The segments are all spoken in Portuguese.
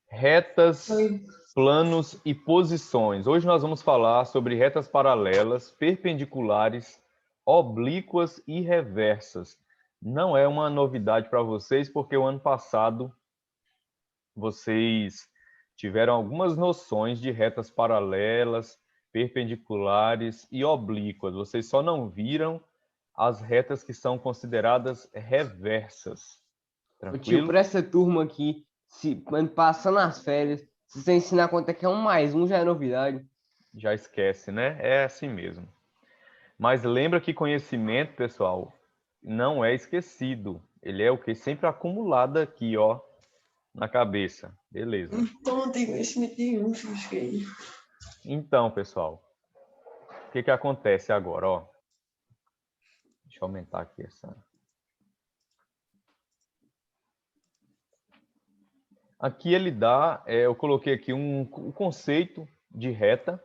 Retas, Oi. planos e posições. Hoje nós vamos falar sobre retas paralelas, perpendiculares, oblíquas e reversas. Não é uma novidade para vocês, porque o ano passado vocês tiveram algumas noções de retas paralelas, perpendiculares e oblíquas. Vocês só não viram as retas que são consideradas reversas. Ô tio, Tranquilo? para essa turma aqui, quando passando as férias, se você ensinar quanto é que é 1 mais 1, já é novidade. Já esquece, né? É assim mesmo. Mas lembra que conhecimento, pessoal, não é esquecido. Ele é o que? Sempre acumulado aqui, ó, na cabeça. Beleza. Então não tem conhecimento nenhum, filho. Então, pessoal, o que acontece agora, ó? Deixa eu aumentar aqui essa. Aqui ele dá, eu coloquei aqui um conceito de reta,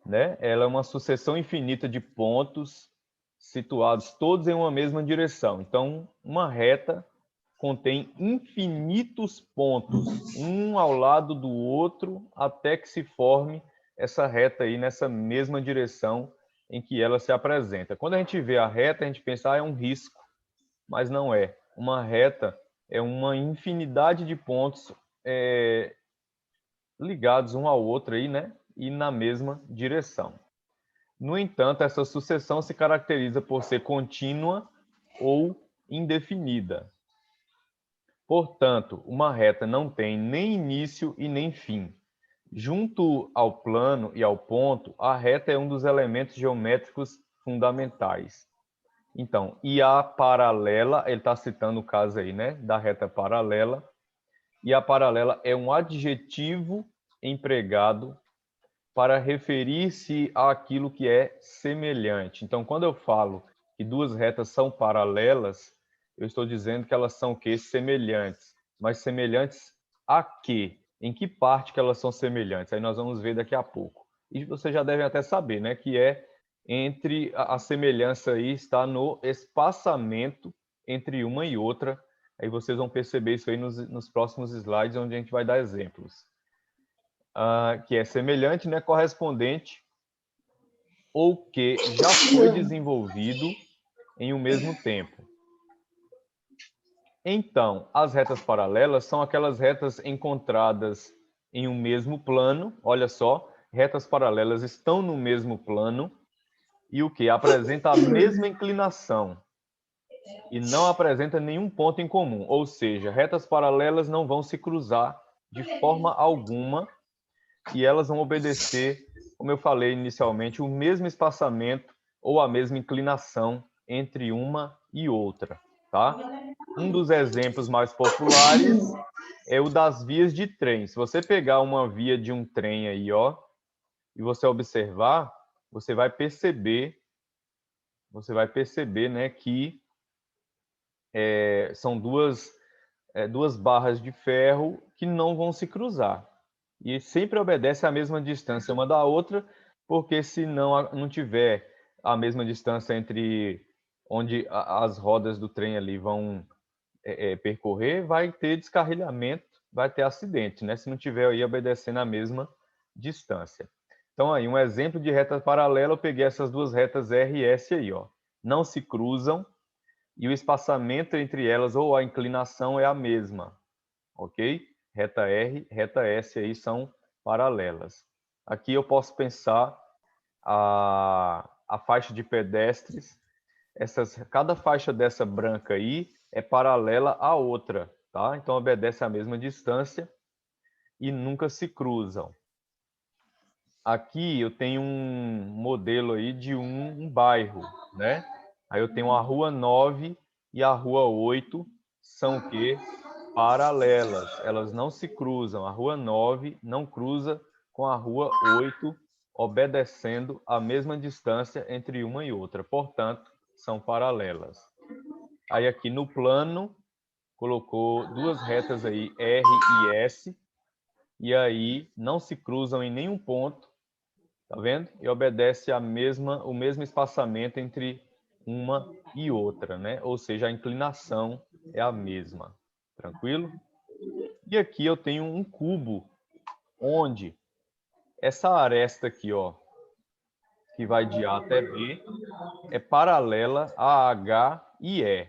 né? Ela é uma sucessão infinita de pontos situados todos em uma mesma direção. Então, uma reta contém infinitos pontos, um ao lado do outro, até que se forme essa reta aí nessa mesma direção em que ela se apresenta. Quando a gente vê a reta, a gente pensa, é um risco, mas não é. Uma reta é uma infinidade de pontos ligados um ao outro aí, né? E na mesma direção. No entanto, essa sucessão se caracteriza por ser contínua ou indefinida. Portanto, uma reta não tem nem início e nem fim. Junto ao plano e ao ponto, a reta é um dos elementos geométricos fundamentais. Então, e a paralela, ele está citando o caso aí, né, da reta paralela, e a paralela é um adjetivo empregado para referir-se àquilo que é semelhante. Então, quando eu falo que duas retas são paralelas, eu estou dizendo que elas são o quê? Semelhantes. Mas semelhantes a quê? Em que parte que elas são semelhantes? Aí nós vamos ver daqui a pouco. E vocês já devem até saber, né? Que é entre a semelhança aí está no espaçamento entre uma e outra. Aí vocês vão perceber isso aí nos próximos slides, onde a gente vai dar exemplos. Que é semelhante, né? Correspondente ou que já foi desenvolvido em um mesmo tempo. Então, as retas paralelas são aquelas retas encontradas em um mesmo plano. Olha só, retas paralelas estão no mesmo plano e o que? Apresenta a mesma inclinação e não apresenta nenhum ponto em comum. Ou seja, retas paralelas não vão se cruzar de forma alguma e elas vão obedecer, como eu falei inicialmente, o mesmo espaçamento ou a mesma inclinação entre uma e outra, tá? Um dos exemplos mais populares é o das vias de trem. Se você pegar uma via de um trem aí, ó, e você observar, você vai perceber, né, que são duas barras de ferro que não vão se cruzar. E sempre obedece à mesma distância uma da outra, porque se não tiver a mesma distância entre onde as rodas do trem ali vão percorrer, vai ter descarrilhamento, vai ter acidente, né? Se não tiver aí obedecendo a mesma distância. Então aí, um exemplo de reta paralela, eu peguei essas duas retas R e S aí, ó. Não se cruzam e o espaçamento entre elas ou a inclinação é a mesma, ok? Reta R, reta S aí são paralelas. Aqui eu posso pensar a faixa de pedestres. Cada faixa dessa branca aí é paralela à outra, tá? Então obedece à mesma distância e nunca se cruzam. Aqui eu tenho um modelo aí de um bairro, né? Aí eu tenho a Rua 9 e a Rua 8, são o quê? Paralelas, elas não se cruzam. A Rua 9 não cruza com a Rua 8, obedecendo a mesma distância entre uma e outra. Portanto, são paralelas. Aí aqui no plano, colocou duas retas aí, R e S, e aí não se cruzam em nenhum ponto, tá vendo? E obedece o mesmo espaçamento entre uma e outra, né? Ou seja, a inclinação é a mesma. Tranquilo? E aqui eu tenho um cubo, onde essa aresta aqui, ó, que vai de A até B, é paralela a H e E.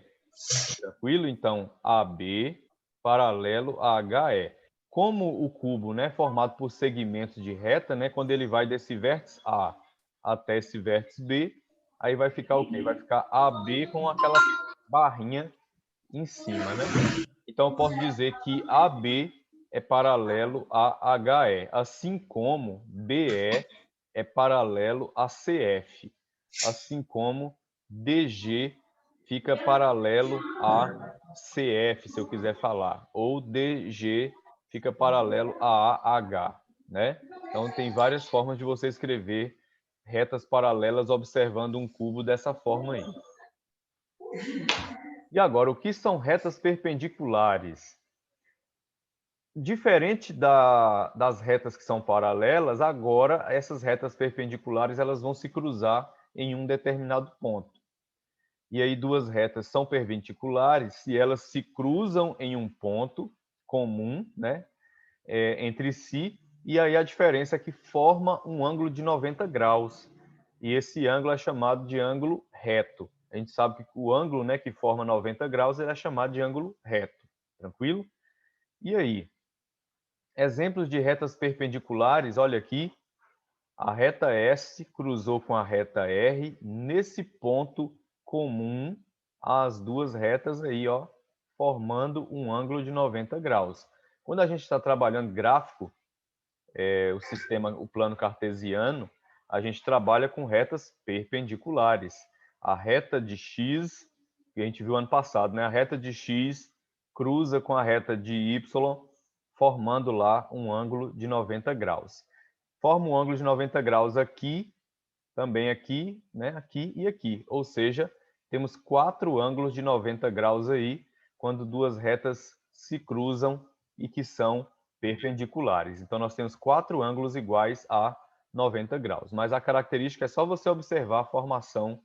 Tranquilo? Então, AB paralelo a HE. Como o cubo, né, é formado por segmentos de reta, né, quando ele vai desse vértice A até esse vértice B, aí vai ficar o quê? Vai ficar AB com aquela barrinha em cima, né? Então, eu posso dizer que AB é paralelo a HE, assim como BE é paralelo a CF, assim como DG fica paralelo a CF, se eu quiser falar, ou DG fica paralelo a AH, né? Então, tem várias formas de você escrever retas paralelas observando um cubo dessa forma aí. E agora, o que são retas perpendiculares? Diferente das retas que são paralelas, agora essas retas perpendiculares elas vão se cruzar em um determinado ponto. E aí duas retas são perpendiculares se elas se cruzam em um ponto comum, né, entre si, e aí a diferença é que forma um ângulo de 90 graus. E esse ângulo é chamado de ângulo reto. A gente sabe que o ângulo, né, que forma 90 graus ele é chamado de ângulo reto. Tranquilo? E aí? Exemplos de retas perpendiculares, olha aqui, a reta S cruzou com a reta R nesse ponto comum às duas retas aí, ó, formando um ângulo de 90 graus. Quando a gente está trabalhando gráfico, o sistema, o plano cartesiano, a gente trabalha com retas perpendiculares. A reta de X, que a gente viu ano passado, né? A reta de X cruza com a reta de Y, formando lá um ângulo de 90 graus. Forma um ângulo de 90 graus aqui, também aqui, né? Aqui e aqui. Ou seja, temos 4 ângulos de 90 graus aí, quando duas retas se cruzam e que são perpendiculares. Então, nós temos 4 ângulos iguais a 90 graus. Mas a característica é só você observar a formação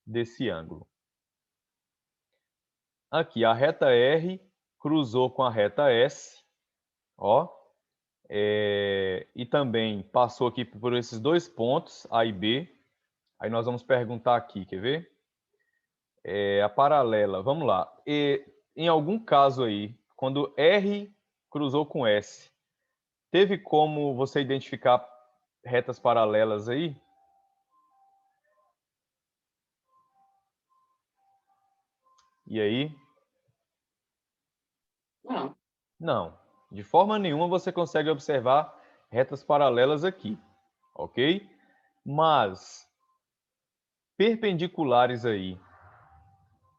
desse ângulo. Aqui, a reta R cruzou com a reta S, ó, e também passou aqui por esses dois pontos, A e B. Aí nós vamos perguntar aqui, quer ver? A paralela, vamos lá. E, em algum caso aí, quando R cruzou com S, teve como você identificar retas paralelas aí? E aí? Não. Não. De forma nenhuma você consegue observar retas paralelas aqui, ok? Mas perpendiculares aí,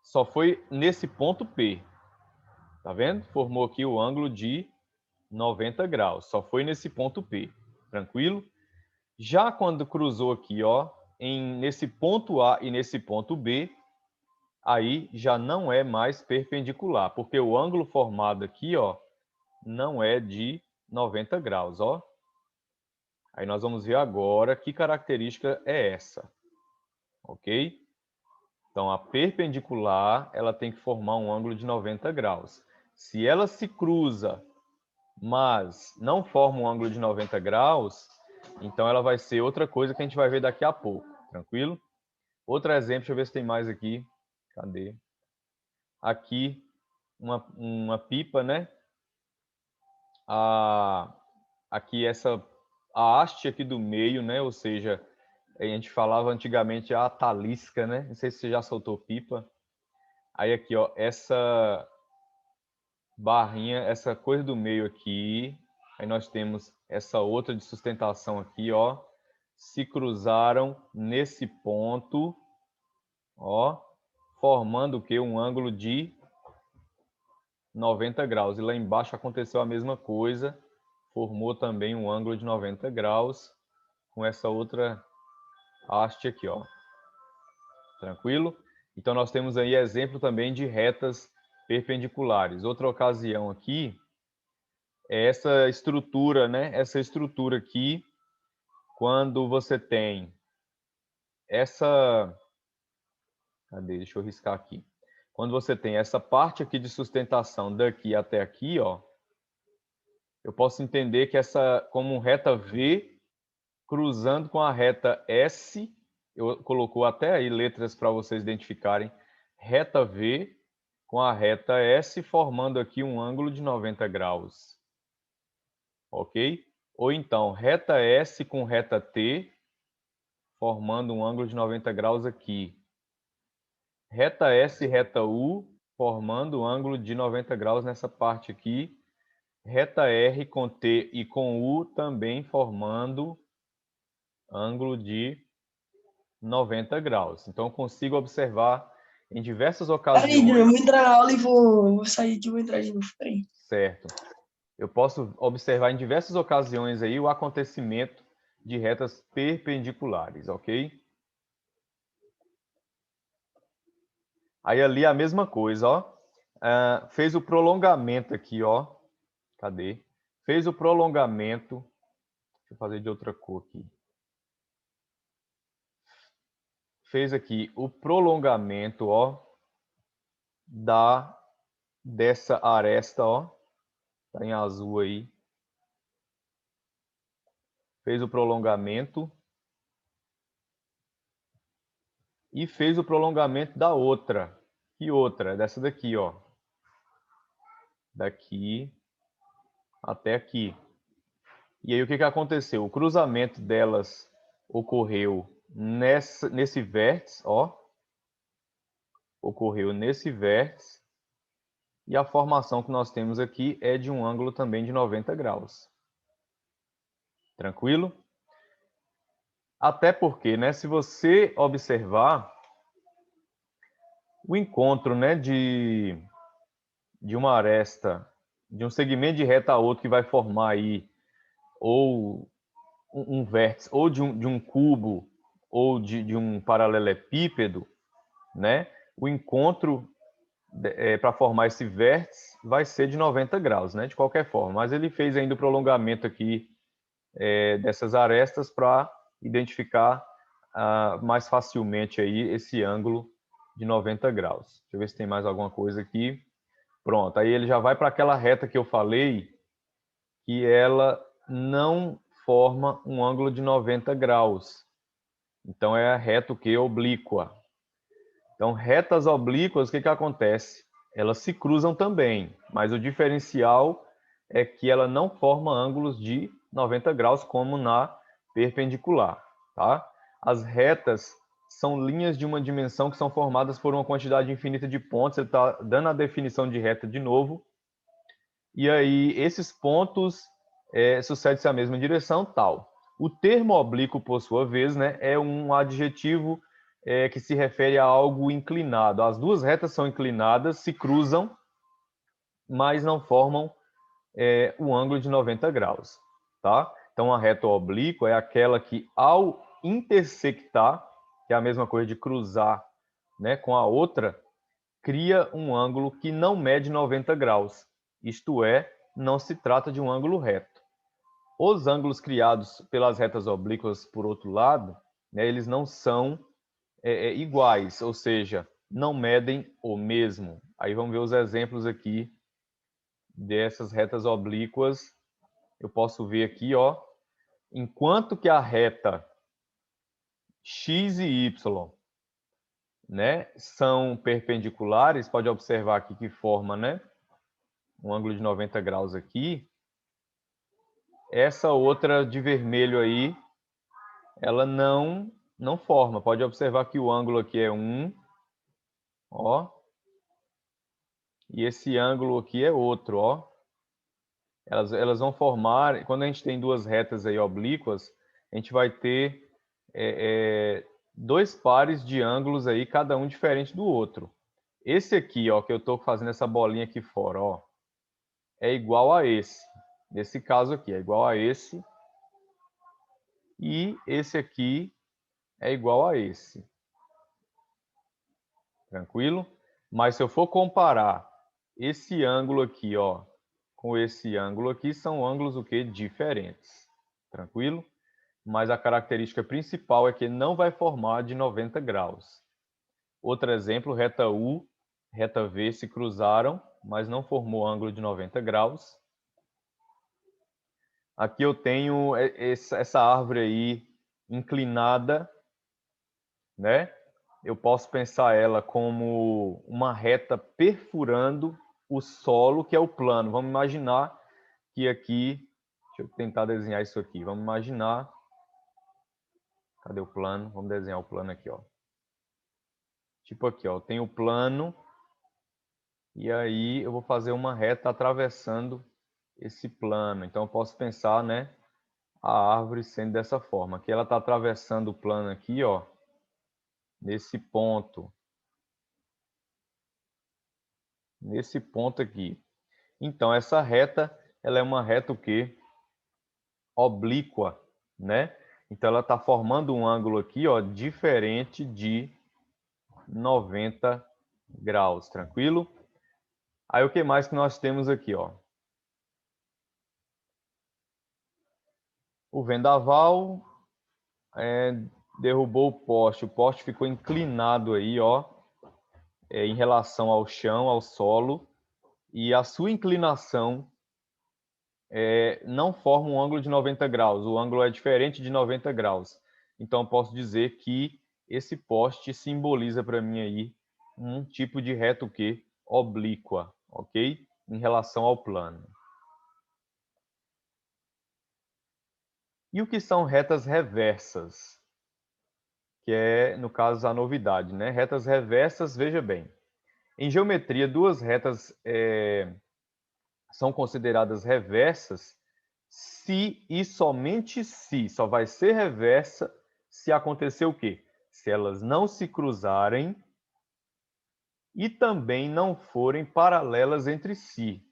só foi nesse ponto P. Tá vendo? Formou aqui o ângulo de 90 graus. Só foi nesse ponto P. Tranquilo? Já quando cruzou aqui, ó, nesse ponto A e nesse ponto B, aí já não é mais perpendicular, porque o ângulo formado aqui, ó, não é de 90 graus, ó. Aí nós vamos ver agora que característica é essa, ok? Então, a perpendicular, ela tem que formar um ângulo de 90 graus. Se ela se cruza, mas não forma um ângulo de 90 graus, então ela vai ser outra coisa que a gente vai ver daqui a pouco, tranquilo? Outro exemplo, deixa eu ver se tem mais aqui. Cadê? Aqui, uma pipa, né? Aqui a haste aqui do meio, né? Ou seja, a gente falava antigamente a talisca, né? Não sei se você já soltou pipa. Aí aqui, ó, essa barrinha, essa coisa do meio aqui. Aí nós temos essa outra de sustentação aqui, ó. Se cruzaram nesse ponto, ó, formando o quê? Um ângulo de 90 graus. E lá embaixo aconteceu a mesma coisa, formou também um ângulo de 90 graus com essa outra haste aqui, ó. Tranquilo? Então nós temos aí exemplo também de retas perpendiculares. Outra ocasião aqui é essa estrutura, né? Essa estrutura aqui, quando você tem essa... Cadê? Deixa eu riscar aqui. Quando você tem essa parte aqui de sustentação daqui até aqui, ó, eu posso entender que essa como reta V cruzando com a reta S, eu colocou até aí letras para vocês identificarem, reta V com a reta S formando aqui um ângulo de 90 graus. Ok? Ou então, reta S com reta T, formando um ângulo de 90 graus aqui. Reta S e reta U, formando um ângulo de 90 graus nessa parte aqui. Reta R com T e com U também formando ângulo de 90 graus. Então, eu consigo observar em diversas Peraí, Júnior, eu ocasiões... vou entrar na aula e vou sair aqui e vou entrar de novo. Peraí. Certo. Eu posso observar em diversas ocasiões aí o acontecimento de retas perpendiculares, ok? Aí ali a mesma coisa, ó. Fez o prolongamento aqui, ó. Cadê? Fez o prolongamento. Deixa eu fazer de outra cor aqui. Fez aqui o prolongamento, ó, dessa aresta, ó. Tá em azul aí. Fez o prolongamento. E fez o prolongamento da outra. Que outra? Dessa daqui, ó. Daqui até aqui. E aí o que que aconteceu? O cruzamento delas ocorreu nesse vértice, ó. Ocorreu nesse vértice. E a formação que nós temos aqui é de um ângulo também de 90 graus. Tranquilo? Até porque, né, se você observar o encontro, né, de uma aresta, de um segmento de reta a outro que vai formar aí ou um vértice, ou de um cubo, ou de um paralelepípedo, né? O encontro para formar esse vértice vai ser de 90 graus, né? De qualquer forma. Mas ele fez ainda o prolongamento aqui dessas arestas para identificar mais facilmente aí esse ângulo de 90 graus. Deixa eu ver se tem mais alguma coisa aqui. Pronto, aí ele já vai para aquela reta que eu falei, que ela não forma um ângulo de 90 graus. Então, é a reta o quê? Oblíqua. Então, retas oblíquas, o que que acontece? Elas se cruzam também, mas o diferencial é que ela não forma ângulos de 90 graus, como na perpendicular. Tá? As retas são linhas de uma dimensão que são formadas por uma quantidade infinita de pontos. Ele está dando a definição de reta de novo. E aí, esses pontos sucedem-se à mesma direção, tal. O termo oblíquo, por sua vez, né, é um adjetivo que se refere a algo inclinado. As duas retas são inclinadas, se cruzam, mas não formam o ângulo de 90 graus. Tá? Então, a reta oblíqua é aquela que, ao intersectar, que é a mesma coisa de cruzar, né, com a outra, cria um ângulo que não mede 90 graus. Isto é, não se trata de um ângulo reto. Os ângulos criados pelas retas oblíquas, por outro lado, né, eles não são iguais, ou seja, não medem o mesmo. Aí vamos ver os exemplos aqui dessas retas oblíquas. Eu posso ver aqui, ó, enquanto que a reta x e y, né, são perpendiculares, pode observar aqui que forma, né, um ângulo de 90 graus aqui. Essa outra de vermelho aí, ela não forma. Pode observar que o ângulo aqui é 1, ó. E esse ângulo aqui é outro, ó. Elas vão formar, quando a gente tem duas retas aí oblíquas, a gente vai ter dois pares de ângulos aí, cada um diferente do outro. Esse aqui, ó, que eu estou fazendo essa bolinha aqui fora, ó, é igual a esse. Nesse caso aqui, é igual a esse. E esse aqui é igual a esse. Tranquilo? Mas se eu for comparar esse ângulo aqui, ó, com esse ângulo aqui, são ângulos o quê? Diferentes. Tranquilo? Mas a característica principal é que não vai formar de 90 graus. Outro exemplo, reta U, reta V se cruzaram, mas não formou ângulo de 90 graus. Aqui eu tenho essa árvore aí inclinada, né? Eu posso pensar ela como uma reta perfurando o solo, que é o plano. Vamos imaginar que aqui, deixa eu tentar desenhar isso aqui. Vamos imaginar, cadê o plano? Vamos desenhar o plano aqui, ó. Tipo aqui, ó, tem o plano e aí eu vou fazer uma reta atravessando esse plano. Então eu posso pensar, né, a árvore sendo dessa forma. Aqui ela está atravessando o plano aqui, ó, nesse ponto. Nesse ponto aqui. Então essa reta, ela é uma reta o quê? Oblíqua, né? Então ela está formando um ângulo aqui, ó, diferente de 90 graus, tranquilo? Aí o que mais que nós temos aqui, ó? O vendaval derrubou o poste ficou inclinado aí, ó, em relação ao chão, ao solo, e a sua inclinação não forma um ângulo de 90 graus, o ângulo é diferente de 90 graus. Então, eu posso dizer que esse poste simboliza para mim aí um tipo de reta o quê? Oblíqua, ok? Em relação ao plano. E o que são retas reversas? Que é, no caso, a novidade, né? Retas reversas, veja bem. Em geometria, duas retas são consideradas reversas se e somente se, só vai ser reversa se acontecer o quê? Se elas não se cruzarem e também não forem paralelas entre si.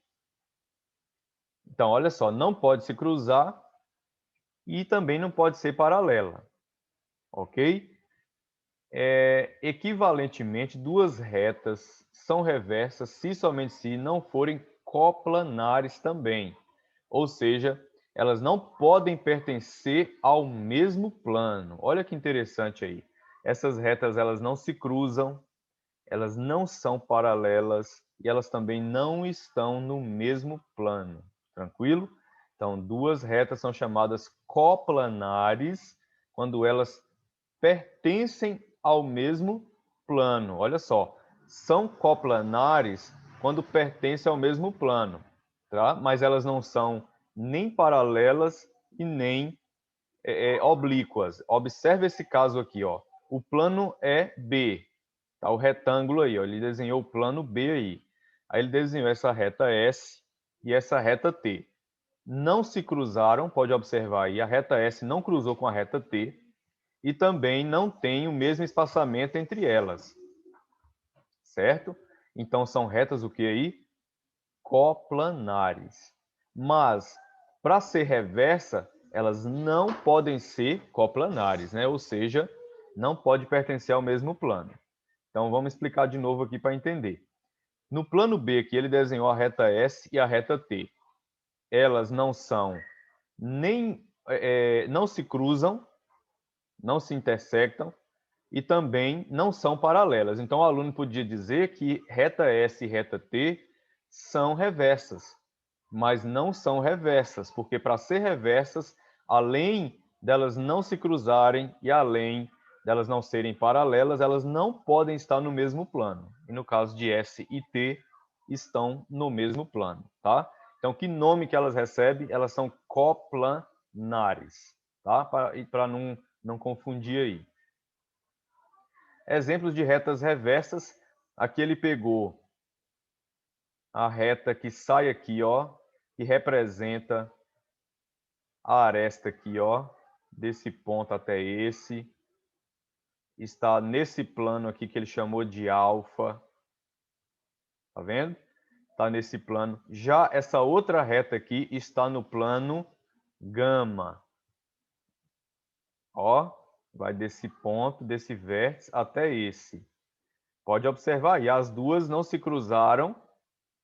Então, olha só, não pode se cruzar e também não pode ser paralela, ok? Equivalentemente, duas retas são reversas se somente se não forem coplanares também. Ou seja, elas não podem pertencer ao mesmo plano. Olha que interessante aí. Essas retas elas não se cruzam, elas não são paralelas e elas também não estão no mesmo plano. Tranquilo? Então, duas retas são chamadas coplanares quando elas pertencem ao mesmo plano. Olha só, são coplanares quando pertencem ao mesmo plano, tá? Mas elas não são nem paralelas e nem oblíquas. Observe esse caso aqui, ó. O plano é B, tá? O retângulo aí, ó. Ele desenhou o plano B aí. Aí ele desenhou essa reta S e essa reta T. Não se cruzaram, pode observar aí, a reta S não cruzou com a reta T e também não tem o mesmo espaçamento entre elas, certo? Então são retas o que aí? Coplanares. Mas para ser reversa, elas não podem ser coplanares, né? Ou seja, não pode pertencer ao mesmo plano. Então vamos explicar de novo aqui para entender. No plano B aqui ele desenhou a reta S e a reta T. Elas não são nem não se cruzam, não se intersectam e também não são paralelas. Então, o aluno podia dizer que reta S e reta T são reversas, mas não são reversas, porque para ser reversas, além delas não se cruzarem e além delas não serem paralelas, elas não podem estar no mesmo plano. E no caso de S e T, estão no mesmo plano, tá? Então, que nome que elas recebem? Elas são coplanares, tá? Para não confundir aí. Exemplos de retas reversas. Aqui ele pegou a reta que sai aqui, ó, que representa a aresta aqui, ó, desse ponto até esse. Está nesse plano aqui que ele chamou de alfa. Tá vendo? Está nesse plano. Já essa outra reta aqui está no plano gama. Ó, vai desse ponto, desse vértice até esse. Pode observar aí, as duas não se cruzaram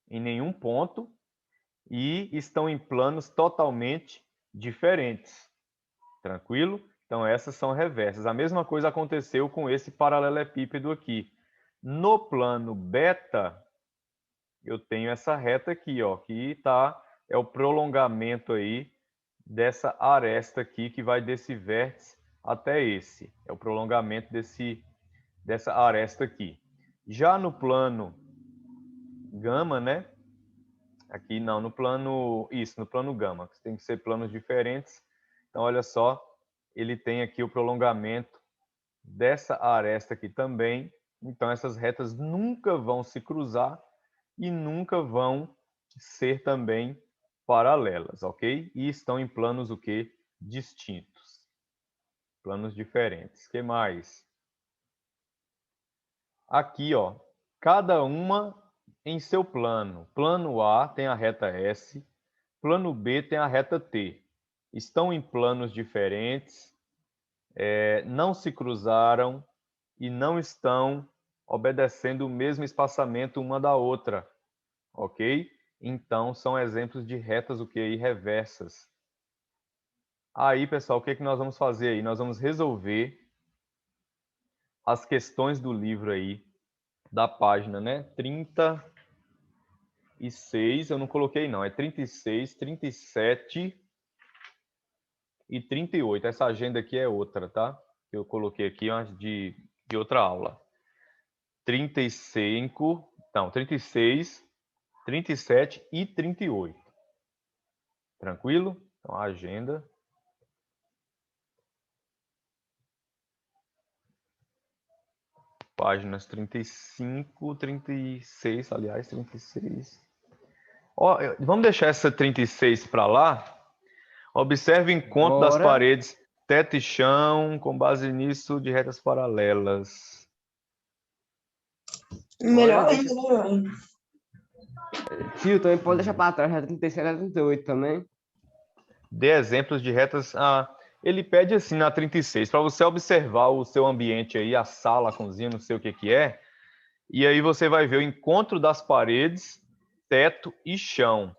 em nenhum ponto e estão em planos totalmente diferentes. Tranquilo? Então, essas são reversas. A mesma coisa aconteceu com esse paralelepípedo aqui. No plano beta, eu tenho essa reta aqui, ó, que é o prolongamento aí dessa aresta aqui que vai desse vértice até esse. É o prolongamento dessa aresta aqui. Já no plano gama, né? Aqui não, no plano gama, que tem que ser planos diferentes. Então, olha só, ele tem aqui o prolongamento dessa aresta aqui também. Então, essas retas nunca vão se cruzar e nunca vão ser também paralelas, ok? E estão em planos o quê? Distintos. Planos diferentes. O que mais? Aqui, ó, cada uma em seu plano. Plano A tem a reta S, plano B tem a reta T. Estão em planos diferentes, não se cruzaram e não estão obedecendo o mesmo espaçamento uma da outra, ok? Então, são exemplos de retas o que aí reversas. Aí, pessoal, o que nós vamos fazer aí? Nós vamos resolver as questões do livro aí, da página, né? 36, eu não coloquei não, é 36, 37 e 38. Essa agenda aqui é outra, tá? Que eu coloquei aqui de outra aula. 35, não, 36, 37 e 38. Tranquilo? Então, a agenda. Páginas 35, 36, aliás, 36. Ó, vamos deixar essa 36 para lá. Observe o encontro das Bora. paredes, teto e chão, com base nisso, de retas paralelas. Melhor deixa- ainda, né? Tio, também pode deixar para trás, já 37 a 38 também. Dê exemplos de retas. Ele pede assim na 36, para você observar o seu ambiente aí, a sala, a cozinha, não sei o que que é. E aí você vai ver o encontro das paredes, teto e chão.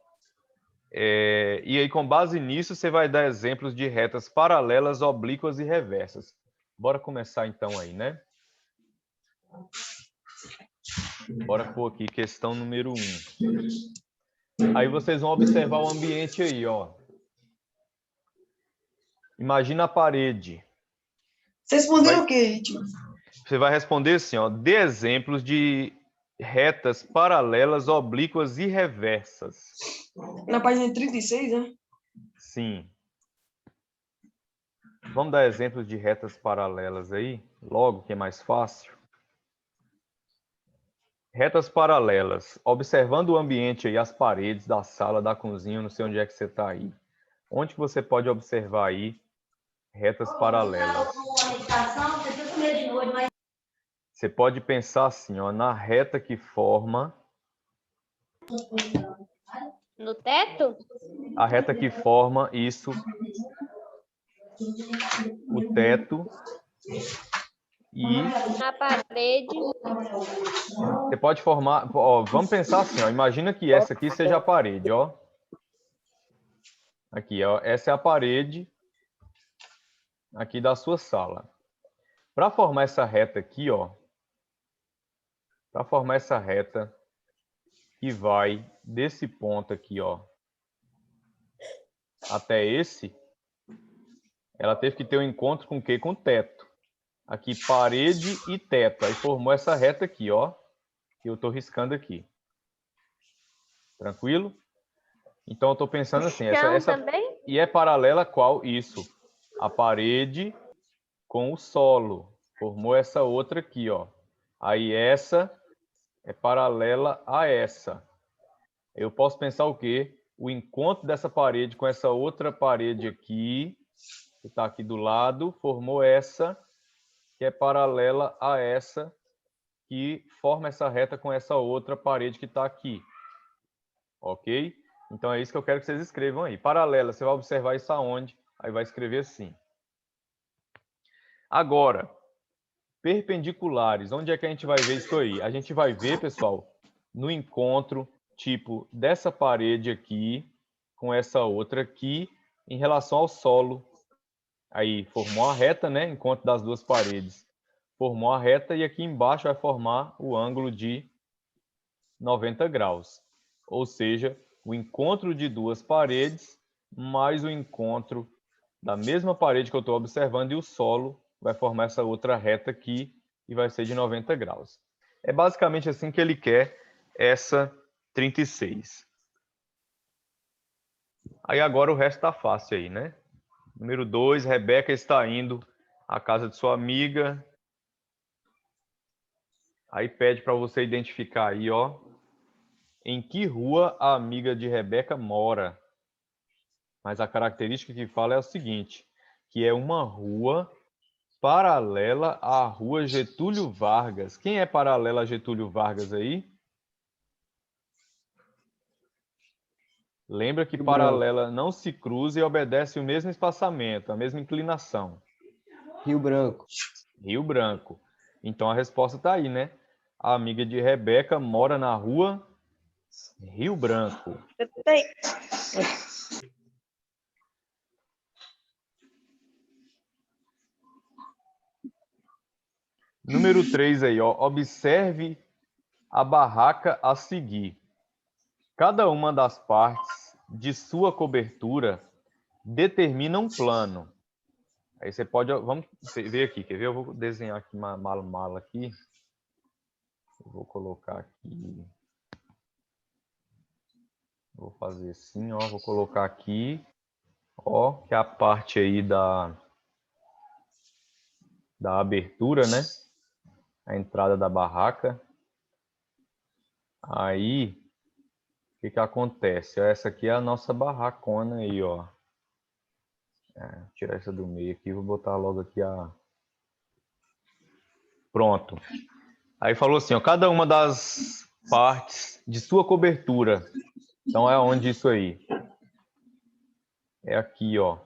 E aí, com base nisso, você vai dar exemplos de retas paralelas, oblíquas e reversas. Bora começar então aí, né? Bora pôr aqui questão número 1. Aí vocês vão observar o ambiente aí, ó. Imagina a parede. Vocês responderam o quê, tio? Você vai responder assim, ó. Dê exemplos de retas paralelas, oblíquas e reversas. Na página 36, né? Sim. Vamos dar exemplos de retas paralelas aí, logo, que é mais fácil. Retas paralelas. Observando o ambiente aí, as paredes da sala, da cozinha, não sei onde é que você está aí. Onde que você pode observar aí retas paralelas? Você pode pensar assim, ó, na reta que forma... No teto? A reta que forma isso, o teto, e Na parede? você pode formar... Ó, vamos pensar assim, ó, imagina que essa aqui seja a parede, ó. Aqui, ó, essa é a parede aqui da sua sala. Para formar essa reta aqui, ó, para formar essa reta que vai desse ponto aqui, ó, até esse, ela teve que ter um encontro com o quê? Com o teto. Aqui, parede e teto. Aí formou essa reta aqui, ó, que eu estou riscando aqui. Tranquilo? Então, eu estou pensando assim, Chão também? e é paralela a qual? Isso. A parede com o solo. Formou essa outra aqui, ó. Aí essa é paralela a essa. Eu posso pensar o quê? O encontro dessa parede com essa outra parede aqui, que está aqui do lado, formou essa, que é paralela a essa, que forma essa reta com essa outra parede que está aqui. Ok? Então é isso que eu quero que vocês escrevam aí. Paralela, você vai observar isso aonde? Aí vai escrever assim. Agora, perpendiculares, onde é que a gente vai ver isso aí? A gente vai ver, pessoal, no encontro, tipo, dessa parede aqui com essa outra aqui, em relação ao solo. Aí formou a reta, né? Encontro das duas paredes. Formou a reta e aqui embaixo vai formar o ângulo de 90 graus. Ou seja, o encontro de duas paredes mais o encontro da mesma parede que eu estou observando e o solo vai formar essa outra reta aqui e vai ser de 90 graus. É basicamente assim que ele quer essa 36. Aí agora o resto está fácil aí, né? Número 2, Rebeca está indo à casa de sua amiga. Aí pede para você identificar aí, ó, em que rua a amiga de Rebeca mora. Mas a característica que fala é o seguinte, que é uma rua paralela à rua Getúlio Vargas. Quem é paralela a Getúlio Vargas aí? Lembra que Rio paralela não se cruza e obedece o mesmo espaçamento, a mesma inclinação. Rio Branco. Rio Branco. Então a resposta está aí, né? A amiga de Rebeca mora na rua Rio Branco. Número 3 aí, ó. Observe a barraca a seguir. Cada uma das partes de sua cobertura determina um plano. Aí você pode, vamos ver aqui, quer ver? Eu vou desenhar aqui uma mala aqui. Eu vou colocar aqui. Vou fazer assim, ó, vou colocar aqui, ó, que é a parte aí da abertura, né? A entrada da barraca. Aí, o que que acontece? Essa aqui é a nossa barracona aí, ó. Tirar essa do meio aqui, vou botar logo aqui a... Pronto. Aí falou assim, ó, cada uma das partes de sua cobertura. Então é onde isso aí? É aqui, ó.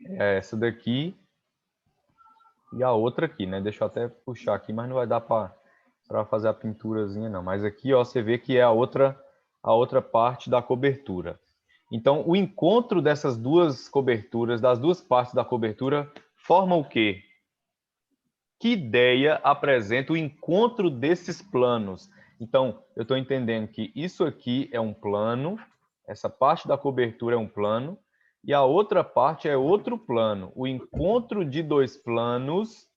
É essa daqui e a outra aqui, né? Deixa eu até puxar aqui, mas não vai dar para fazer a pinturazinha não. Mas aqui, ó, você vê que é a outra parte da cobertura. Então, o encontro dessas duas coberturas, das duas partes da cobertura, forma o quê? Que ideia apresenta o encontro desses planos? Então, eu estou entendendo que isso aqui é um plano, essa parte da cobertura é um plano, e a outra parte é outro plano. O encontro de dois planos,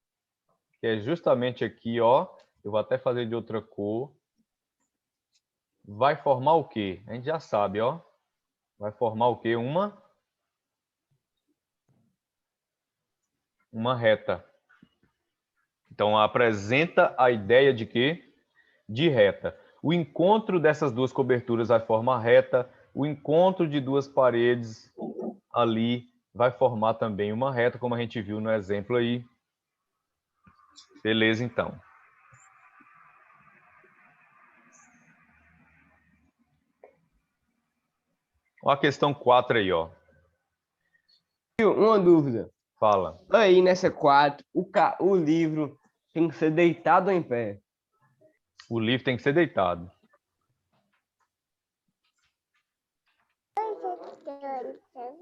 que é justamente aqui, ó, eu vou até fazer de outra cor, vai formar o quê? A gente já sabe, ó. Vai formar o quê? Uma reta. Então, apresenta a ideia de quê? De reta. O encontro dessas duas coberturas vai formar reta. O encontro de duas paredes ali vai formar também uma reta, como a gente viu no exemplo aí. Beleza, então. Olha a questão 4 aí, ó. Uma dúvida. Fala. Aí nessa 4, o livro tem que ser deitado ou em pé? O livro tem que ser deitado.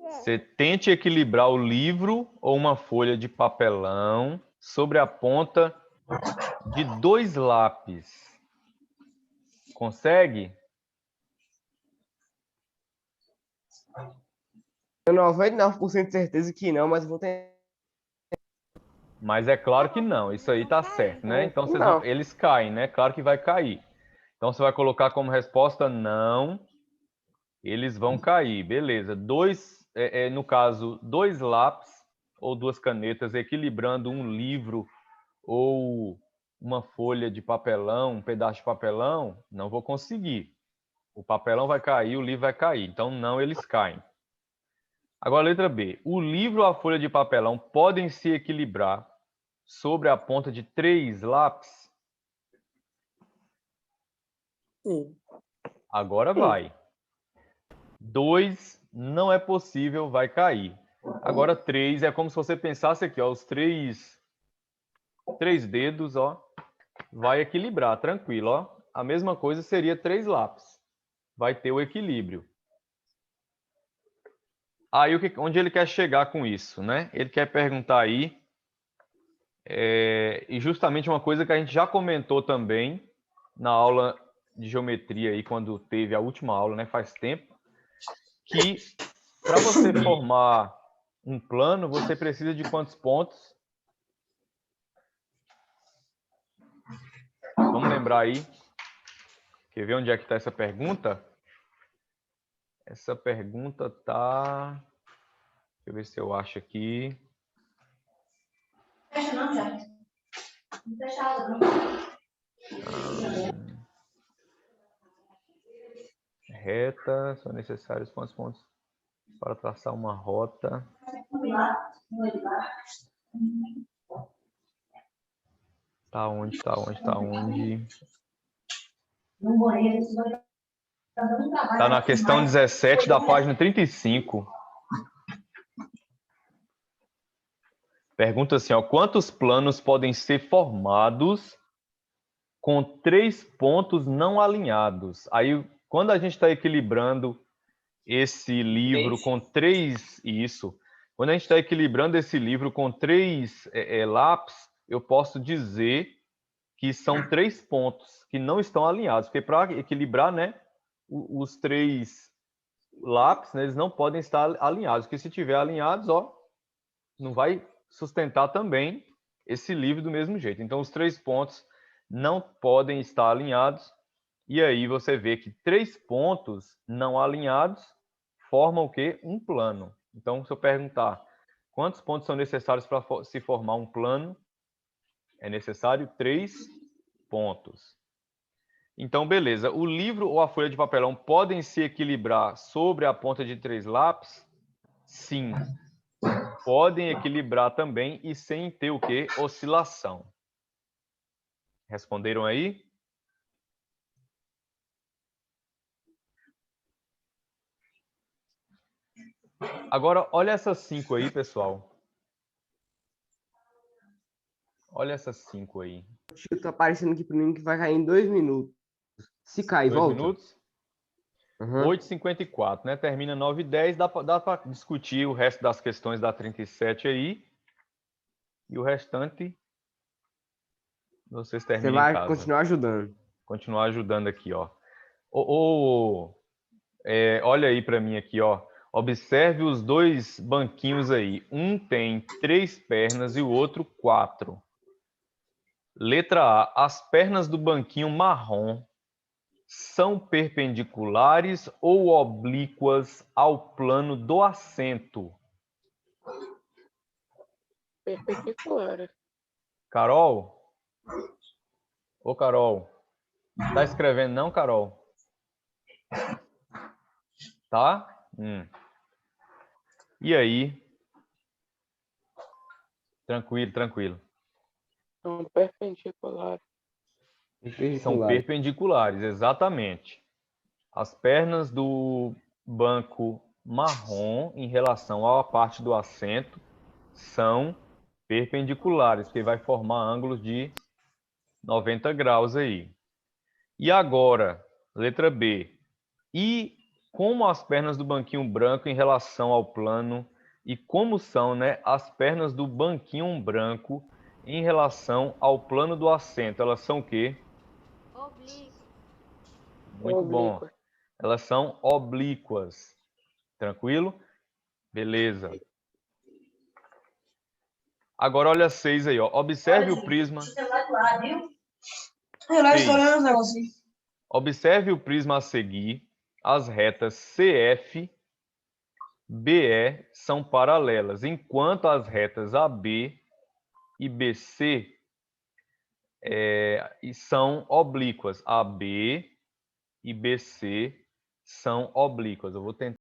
Você tente equilibrar o livro ou uma folha de papelão sobre a ponta de 2 lápis. Consegue? Eu 99% de certeza que não, mas vou tentar. Mas é claro que não. Isso aí tá certo, né? Então Não. eles caem, né? Claro que vai cair. Então você vai colocar como resposta não. Eles vão cair, beleza. No caso, 2 lápis ou 2 canetas equilibrando um livro ou uma folha de papelão, um pedaço de papelão, não vou conseguir. O papelão vai cair, o livro vai cair. Então, não, eles caem. Agora, letra B. O livro ou a folha de papelão podem se equilibrar sobre a ponta de 3 lápis? Sim. Agora vai. 2 não é possível, vai cair. Agora 3 é como se você pensasse aqui, ó, os três dedos, ó, vai equilibrar, tranquilo, ó. A mesma coisa seria 3 lápis. Vai ter o equilíbrio. Aí onde ele quer chegar com isso, né? Ele quer perguntar aí, e justamente uma coisa que a gente já comentou também na aula de geometria aí, quando teve a última aula, né? Faz tempo. que para você formar um plano, você precisa de quantos pontos? Vamos lembrar aí. Quer ver onde é que está essa pergunta? Essa pergunta está... Deixa eu ver se eu acho aqui. Fecha não, já. Não fecha a aula, não. Reta, são necessários quantos pontos para traçar uma rota? Tá onde, tá onde, tá onde? No banheiro, isso vai estar dando trabalho. Tá na questão 17 da página 35. Pergunta assim, ó, quantos planos podem ser formados com 3 pontos não alinhados? Aí, quando a gente está equilibrando esse livro com 3, quando a gente está equilibrando esse livro com 3 lápis, eu posso dizer que são 3 pontos que não estão alinhados, porque para equilibrar, né, os 3 lápis, né, eles não podem estar alinhados, porque se tiver alinhados, ó, não vai sustentar também esse livro do mesmo jeito. Então, os 3 pontos não podem estar alinhados, e aí você vê que 3 pontos não alinhados formam o quê? Um plano. Então, se eu perguntar quantos pontos são necessários para se formar um plano, é necessário 3 pontos. Então, beleza. O livro ou a folha de papelão podem se equilibrar sobre a ponta de 3 lápis? Sim. Podem equilibrar também e sem ter o quê? Oscilação. Responderam aí? Agora, olha essas 5 aí, pessoal. Olha essas 5 aí. Tá aparecendo aqui para mim que vai cair em 2 minutos. Se cair, 2 volta. minutos? Uhum. 8h54, né? Termina 9h10. Dá para discutir o resto das questões da 37 aí. E o restante, vocês terminam Você em vai casa. continuar ajudando. Continuar ajudando aqui, ó. Olha aí para mim aqui, ó. Observe os 2 banquinhos aí. Um tem 3 pernas e o outro 4. Letra A. As pernas do banquinho marrom são perpendiculares ou oblíquas ao plano do assento? Perpendicular. Carol? Ô, Carol. Tá escrevendo não, Carol? Tá? E aí? Tranquilo, tranquilo. São perpendiculares. São perpendiculares, exatamente. As pernas do banco marrom em relação à parte do assento são perpendiculares, que vai formar ângulos de 90 graus aí. E agora, letra B. E como as pernas do banquinho branco em relação ao plano e como são, né, as pernas do banquinho branco em relação ao plano do assento? Elas são o quê? Oblíquo. Muito bom. Oblíquas. Elas são oblíquas. Tranquilo? Beleza. Agora olha 6 aí, ó. Observe o prisma. Observe o prisma a seguir. As retas CF, BE são paralelas, enquanto as retas AB e BC são oblíquas. AB e BC são oblíquas. Eu vou tentar